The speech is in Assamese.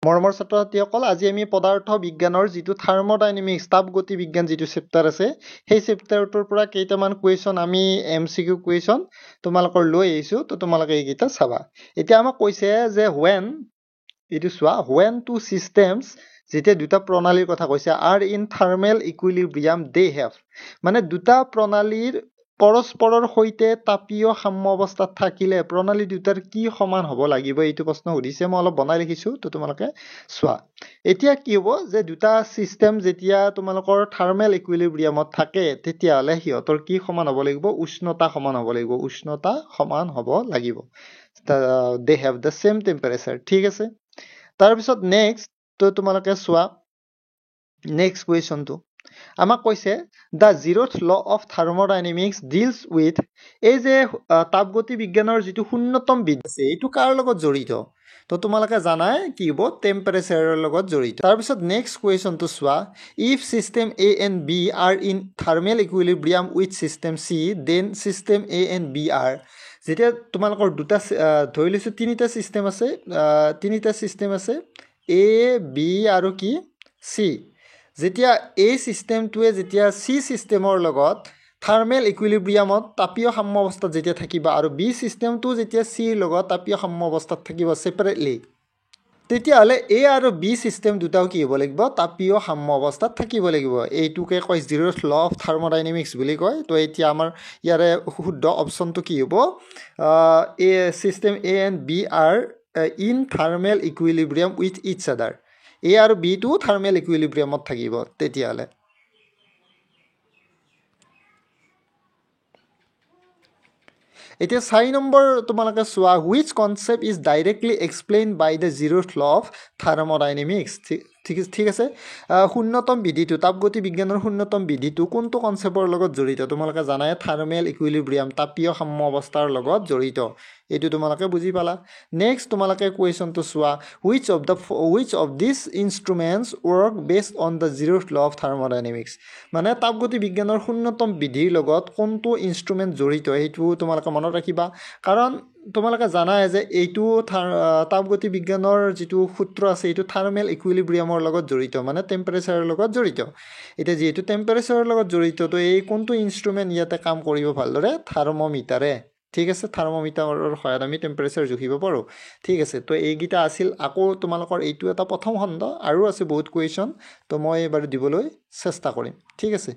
মৰমৰ ছাত্ৰ ছাত্ৰীসকল আজি আমি পদাৰ্থ বিজ্ঞানৰ যিটো থাৰ্মোডাইনামিক্স তাপগতি বিজ্ঞান যিটো চেপ্টাৰ আছে সেই চেপ্টাৰটোৰ পৰা কেইটামান কুৱেশ্যন আমি MCQ কুৱেশ্যন তোমালোকৰ লৈ আহিছো তো তোমালোকে এইকেইটা চাবা এতিয়া আমাক কৈছে যে এইটো চোৱা when two systems যেতিয়া দুটা প্ৰণালীৰ কথা কৈছে are in thermal equilibrium they have মানে দুটা প্ৰণালীৰ পৰস্পৰৰ সৈতে তাপীয় সাম্য অৱস্থাত থাকিলে প্ৰণালী দুটাৰ কি সমান হ'ব লাগিব এইটো প্ৰশ্ন সুধিছে মই অলপ বনাই লিখিছো তো তোমালোকে চোৱা এতিয়া কি হ'ব যে দুটা সিস্টেম যেতিয়া তোমালোকৰ থাৰ্মেল ইকুইলিব্ৰিয়ামত থাকে তেতিয়া হলে হিয়তৰ কি সমান হ'ব লাগিব উষ্ণতা সমান হ'ব লাগিব উষ্ণতা সমান হ'ব লাগিব they have the same temperature ঠিক আছে তাৰ পিছত নেক্সট তো তোমালোকে চোৱা নেক্সট কোৱেশ্চনটো আমাক কৈছে the zeroth law of thermodynamics deals with এই যে তাপগতি বিজ্ঞানৰ যিটো শূন্যতম বিধি আছে এইটো কাৰ লগত জড়িত তো তোমালোকে জানাই কি হ'ব টেম্পাৰেচাৰৰ লগত জড়িত তাৰ পিছত নেক্সট কোৱেশ্চনটো চোৱা if system A and B are in thermal equilibrium with system C then system A and B are যেতিয়া তোমালোকৰ দুটা ধৰি লৈছো তিনিটা সিস্টেম আছে A B আৰু কি C যেতিয়া A সিস্টেমটোৱে যেতিয়া C সিস্টেমৰ লগত থাৰ্মেল ইকুইলিব্ৰিয়ামত তাপীয় সাম্য অৱস্থাত যেতিয়া থাকিব আৰু B সিস্টেমটো যেতিয়া C লগত তাপীয় সাম্য অৱস্থাত থাকিব সেপাৰেটলি তেতিয়াহ'লে A আৰু B সিস্টেম দুটাও কি হ'ব লাগিব তাপীয় সাম্য অৱস্থাত থাকিব লাগিব এইটোকে কয় জিৰোথ ল অফ থাৰ্মোডাইনামিক্স বুলি কয় তো এতিয়া আমাৰ ইয়াৰে শুদ্ধ অপচনটো কি হ'ব A system A and B are in thermal equilibrium with each other A আৰু B টো থাৰ্মেল ইকুইলিব্ৰিয়ামত থাকিব তেতিয়াহ'লে এতিয়া 4 নম্বৰ তোমালোকে চোৱা which concept is directly explained by the zeroth law of thermodynamics ঠিক আছে শূন্যতম বিধিটো তাপগতি বিজ্ঞানৰ শূন্যতম বিধিটো কোনটো কনসেপ্টৰ লগত জড়িত তোমালোকে জানাই থাৰ্মেল ইকুইলিব্ৰিয়াম তাপীয় সাম্য অৱস্থাৰ লগত জড়িত এইটো তোমালোকে বুজি পালা নেক্সট তোমালোকে কোৱেশ্চনটো চোৱা which of these instruments work based on the zeroth law of thermodynamics মানে তাপগতি বিজ্ঞানৰ শূন্যতম বিধিৰ লগত কোনটো ইনস্ট্ৰুমেন্ট জড়িত এইটো তোমালোকে মনত ৰাখিবা কাৰণ তোমালোকে জানাই যে এইটো তাপগতি বিজ্ঞানৰ যিটো সূত্ৰ আছে এইটো থাৰ্মেল ইকুইলিব্ৰিয়ামৰ লগত জড়িত মানে টেম্পাৰেচাৰৰ লগত জড়িত এটা যেহেতু টেম্পাৰেচাৰৰ লগত জড়িত তো এই কোনটো ইনস্ট্ৰুমেন্ট ইয়াতে কাম কৰিব ভালদৰে থাৰ্মোমিটাৰে ঠিক আছে থাৰ্মোমিটাৰৰ সহায়ত আমি টেম্পাৰেচাৰ জুখিব পাৰো ঠিক আছে তো এইগিটা আছিল আকৌ তোমালোকৰ এইটো এটা প্ৰথম খণ্ড আৰু আছে বহুত কুৱেশ্যন তো মই এবাৰ দিবলৈ চেষ্টা কৰিম ঠিক আছে